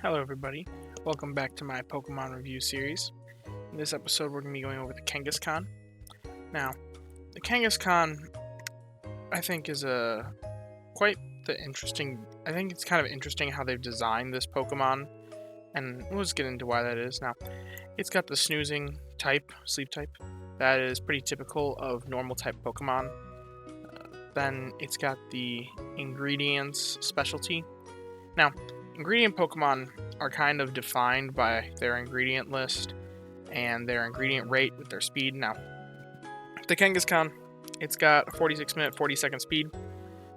Hello everybody, welcome back to my Pokemon review series. In this episode we're going to be going over the Kangaskhan. Now, the Kangaskhan I think is I think it's kind of interesting how they've designed this Pokemon, and we'll just get into why that is. Now, it's got the snoozing type, sleep type, that is pretty typical of normal type Pokemon. Then it's got the ingredients specialty. Now, ingredient Pokemon are kind of defined by their ingredient list and their ingredient rate with their speed. Now, the Kangaskhan, it's got a 46-minute, 40-second speed.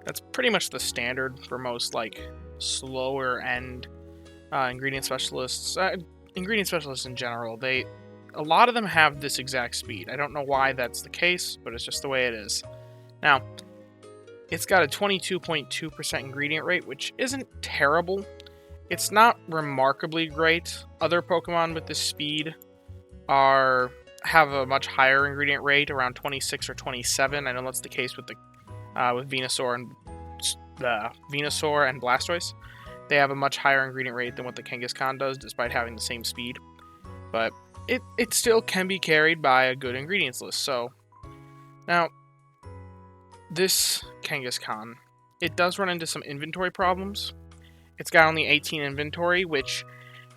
That's pretty much the standard for most slower end ingredient specialists. Ingredient specialists in general, a lot of them have this exact speed. I don't know why that's the case, but it's just the way it is. Now, it's got a 22.2% ingredient rate, which isn't terrible. It's not remarkably great. Other Pokemon with this speed have a much higher ingredient rate, around 26 or 27. I know that's the case with Venusaur and Blastoise. They have a much higher ingredient rate than what the Kangaskhan does, despite having the same speed. But it still can be carried by a good ingredients list. So now, this Kangaskhan, it does run into some inventory problems. It's got only 18 inventory, which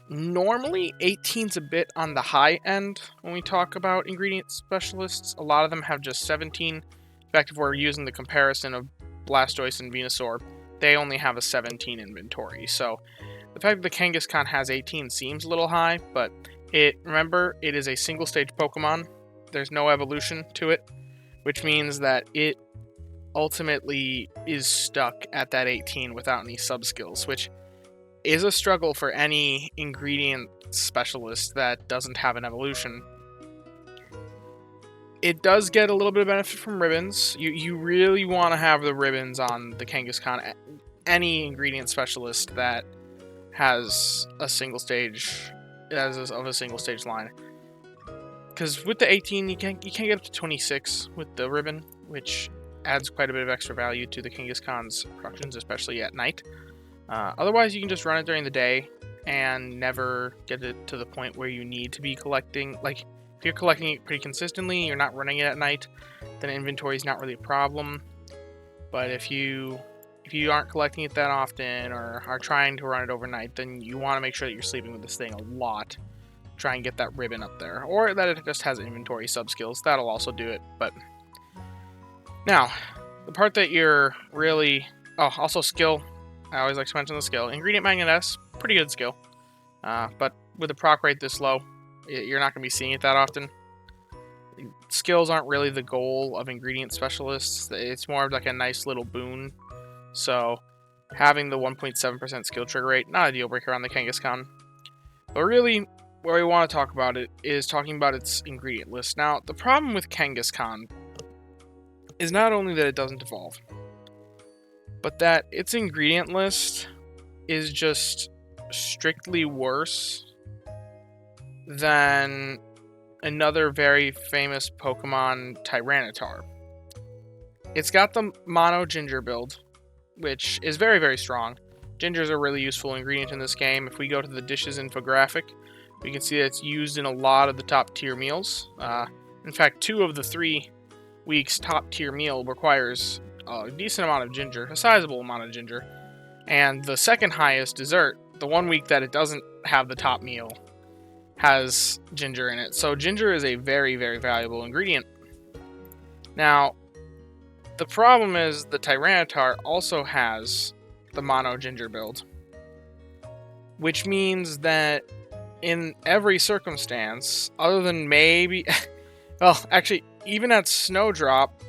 normally 18's a bit on the high end when we talk about ingredient specialists. A lot of them have just 17. In fact, if we're using the comparison of Blastoise and Venusaur, they only have a 17 inventory. So the fact that the Kangaskhan has 18 seems a little high, but remember, it is a single stage Pokemon. There's no evolution to it, which means that it ultimately is stuck at that 18 without any sub-skills, which is a struggle for any ingredient specialist that doesn't have an evolution. It does get a little bit of benefit from ribbons. You really want to have the ribbons on the Kangaskhan. Any ingredient specialist that has a single stage, of a single stage line, because with the 18 you can't get up to 26 with the ribbon, which adds quite a bit of extra value to the Kangaskhan's productions, especially at night. Otherwise, you can just run it during the day and never get it to the point where you need to be collecting. Like, if you're collecting it pretty consistently, you're not running it at night, then inventory is not really a problem. But if you aren't collecting it that often or are trying to run it overnight, then you want to make sure that you're sleeping with this thing a lot. Try and get that ribbon up there, or that it just has inventory sub-skills. That'll also do it, but now, the part that you're really... Oh, also skill. I always like to mention the skill. Ingredient Magnet S, pretty good skill. But with a proc rate this low, you're not going to be seeing it that often. Skills aren't really the goal of ingredient specialists. It's more of like a nice little boon. So, having the 1.7% skill trigger rate, not a deal breaker on the Kangaskhan. But really, where we want to talk about it is talking about its ingredient list. Now, the problem with Kangaskhan is not only that it doesn't evolve, but that its ingredient list is just strictly worse than another very famous Pokemon, Tyranitar. It's got the mono ginger build, which is very, very strong. Ginger is a really useful ingredient in this game. If we go to the dishes infographic, we can see that it's used in a lot of the top tier meals. In fact, 2 of the 3 week's top tier meal requires a decent amount of ginger, a sizable amount of ginger, and the second highest dessert, the 1 week that it doesn't have the top meal, has ginger in it. So ginger is a very, very valuable ingredient. Now, the problem is the Tyranitar also has the mono ginger build, which means that in every circumstance, other than maybe... well, actually, even at Snowdrop,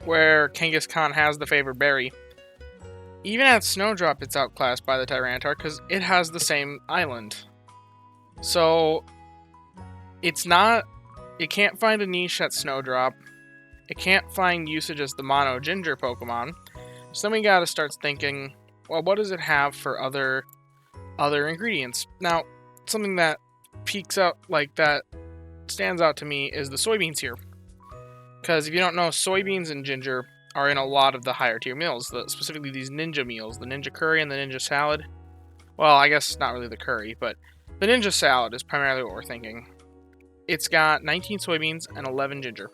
where Kangaskhan has the favored berry, even at Snowdrop it's outclassed by the Tyranitar because it has the same island. So, it can't find a niche at Snowdrop, it can't find usage as the mono ginger Pokemon, so then we gotta start thinking, well, what does it have for other ingredients? Now, something that stands out to me is the soybeans here. Because if you don't know, soybeans and ginger are in a lot of the higher tier meals, specifically these ninja meals, the ninja curry and the ninja salad. Well, I guess not really the curry, but the ninja salad is primarily what we're thinking. It's got 19 soybeans and 11 ginger,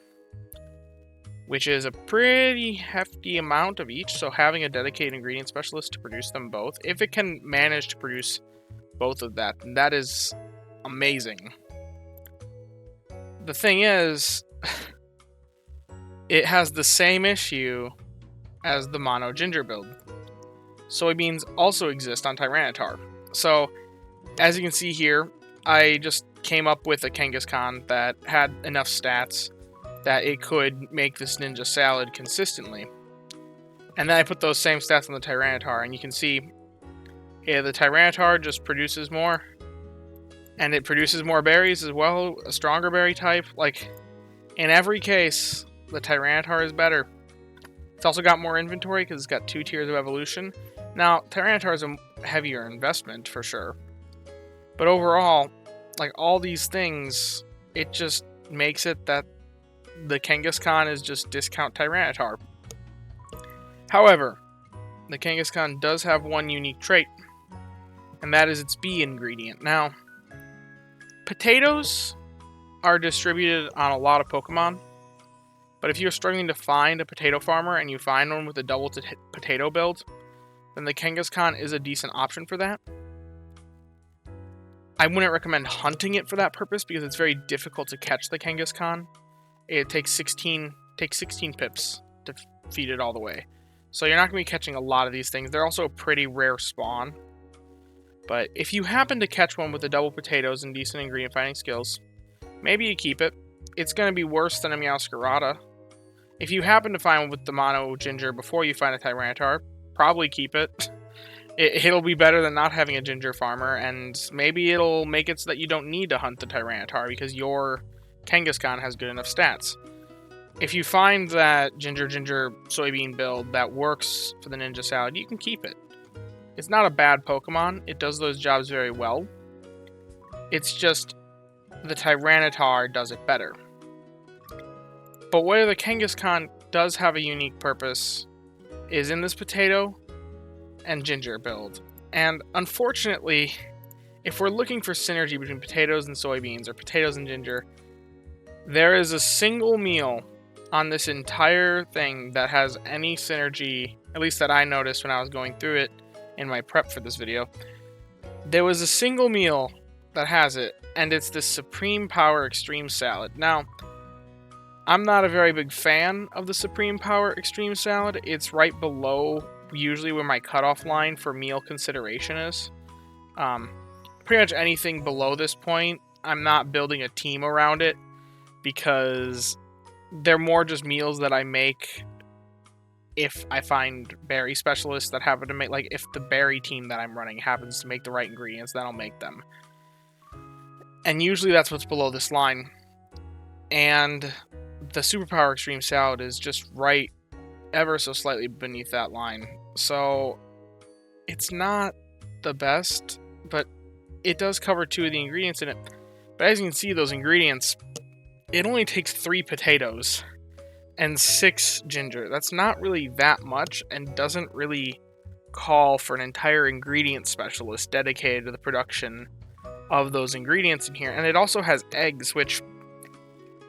which is a pretty hefty amount of each, so having a dedicated ingredient specialist to produce them both, if it can manage to produce both of that, then that is amazing. The thing is, it has the same issue as the mono ginger build. Soybeans also exist on Tyranitar. So, as you can see here, I just came up with a Kangaskhan that had enough stats that it could make this ninja salad consistently. And then I put those same stats on the Tyranitar, and you can see the Tyranitar just produces more, and it produces more berries as well, a stronger berry type. Like, in every case, the Tyranitar is better. It's also got more inventory because it's got 2 tiers of evolution. Now, Tyranitar is a heavier investment for sure, but overall, like all these things, it just makes it that the Kangaskhan is just discount Tyranitar. However, the Kangaskhan does have one unique trait, and that is its B ingredient. Now, potatoes are distributed on a lot of Pokemon, but if you're struggling to find a potato farmer and you find one with a double potato build, then the Kangaskhan is a decent option for that. I wouldn't recommend hunting it for that purpose because it's very difficult to catch the Kangaskhan. It takes 16 pips to feed it all the way. So you're not going to be catching a lot of these things. They're also a pretty rare spawn. But if you happen to catch one with the double potatoes and decent ingredient finding skills, maybe you keep it. It's going to be worse than a Meowscarada. If you happen to find one with the mono ginger before you find a Tyranitar, probably keep it. It'll be better than not having a ginger farmer, and maybe it'll make it so that you don't need to hunt the Tyranitar because your Kangaskhan has good enough stats. If you find that ginger soybean build that works for the ninja salad, you can keep it. It's not a bad Pokemon. It does those jobs very well. It's just the Tyranitar does it better. But where the Kangaskhan does have a unique purpose is in this potato and ginger build. And unfortunately, if we're looking for synergy between potatoes and soybeans or potatoes and ginger, there is a single meal on this entire thing that has any synergy, at least that I noticed when I was going through it in my prep for this video. There was a single meal that has it, and it's the Supreme Power Extreme Salad. Now, I'm not a very big fan of the Supreme Power Extreme Salad. It's right below usually where my cutoff line for meal consideration is. Pretty much anything below this point, I'm not building a team around it because they're more just meals that I make if I find berry specialists that happen to make, like if the berry team that I'm running happens to make the right ingredients, then I'll make them. And usually that's what's below this line. And the Superpower Extreme Salad is just right ever so slightly beneath that line. So it's not the best, but it does cover 2 of the ingredients in it. But as you can see, those ingredients, it only takes 3 potatoes and 6 ginger. That's not really that much and doesn't really call for an entire ingredient specialist dedicated to the production of those ingredients in here. And it also has eggs, which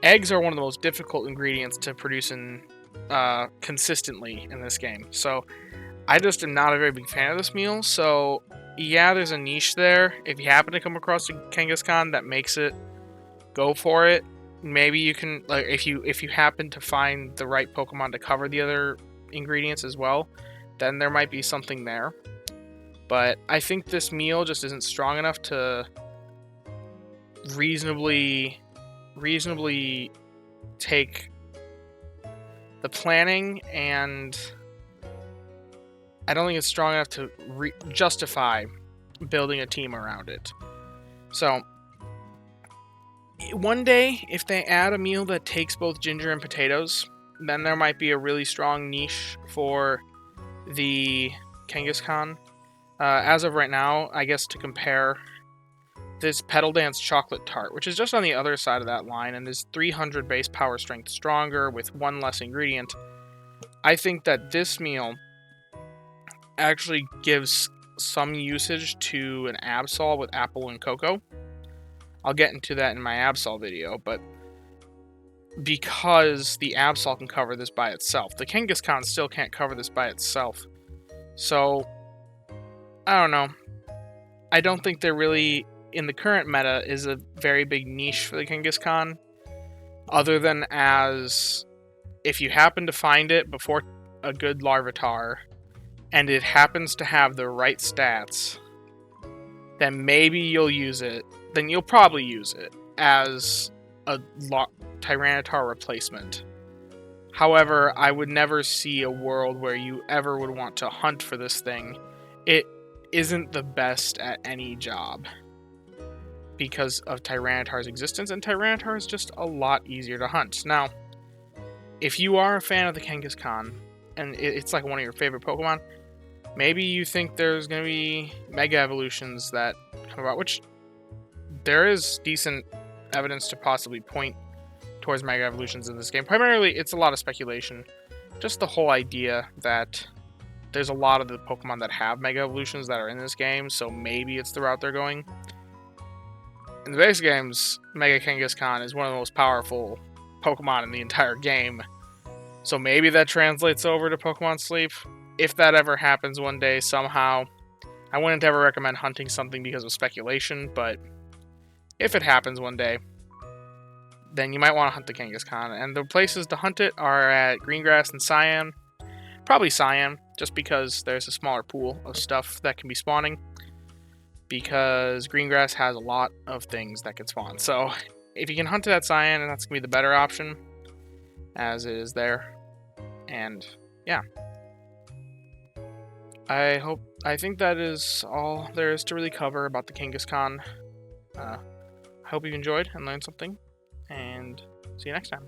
eggs are one of the most difficult ingredients to produce in consistently in this game. So I just am not a very big fan of this meal. So yeah, there's a niche there. If you happen to come across a Kangaskhan that makes it, go for it. Maybe you can, like, if you happen to find the right Pokemon to cover the other ingredients as well, then there might be something there. But I think this meal just isn't strong enough to reasonably take the planning, and I don't think it's strong enough to justify building a team around it. So one day, if they add a meal that takes both ginger and potatoes, then there might be a really strong niche for the Kangaskhan. As of right now, I guess to compare, this Petal Dance Chocolate Tart, which is just on the other side of that line and is 300 base power strength stronger with 1 less ingredient. I think that this meal actually gives some usage to an Absol with Apple and Cocoa. I'll get into that in my Absol video, but because the Absol can cover this by itself, the Kangaskhan still can't cover this by itself. So, I don't know. I don't think there really, in the current meta, is a very big niche for the Kangaskhan, other than as if you happen to find it before a good Larvitar, and it happens to have the right stats, then maybe you'll use it. Then you'll probably use it as a Tyranitar replacement. However, I would never see a world where you ever would want to hunt for this thing. It isn't the best at any job because of Tyranitar's existence, and Tyranitar is just a lot easier to hunt. Now, if you are a fan of the Kangaskhan, and it's like one of your favorite Pokemon, maybe you think there's going to be Mega Evolutions that come about, which there is decent evidence to possibly point towards Mega Evolutions in this game. Primarily, it's a lot of speculation. Just the whole idea that there's a lot of the Pokemon that have Mega Evolutions that are in this game, so maybe it's the route they're going. In the base games, Mega Kangaskhan is one of the most powerful Pokemon in the entire game, so maybe that translates over to Pokemon Sleep. If that ever happens one day, somehow, I wouldn't ever recommend hunting something because of speculation, but if it happens one day, then you might want to hunt the Kangaskhan. And the places to hunt it are at Greengrass and Cyan. Probably Cyan, just because there's a smaller pool of stuff that can be spawning. Because Greengrass has a lot of things that can spawn. So if you can hunt it at Cyan, that's going to be the better option, as it is there. And yeah. I think that is all there is to really cover about the Kangaskhan. I hope you enjoyed and learned something, and see you next time.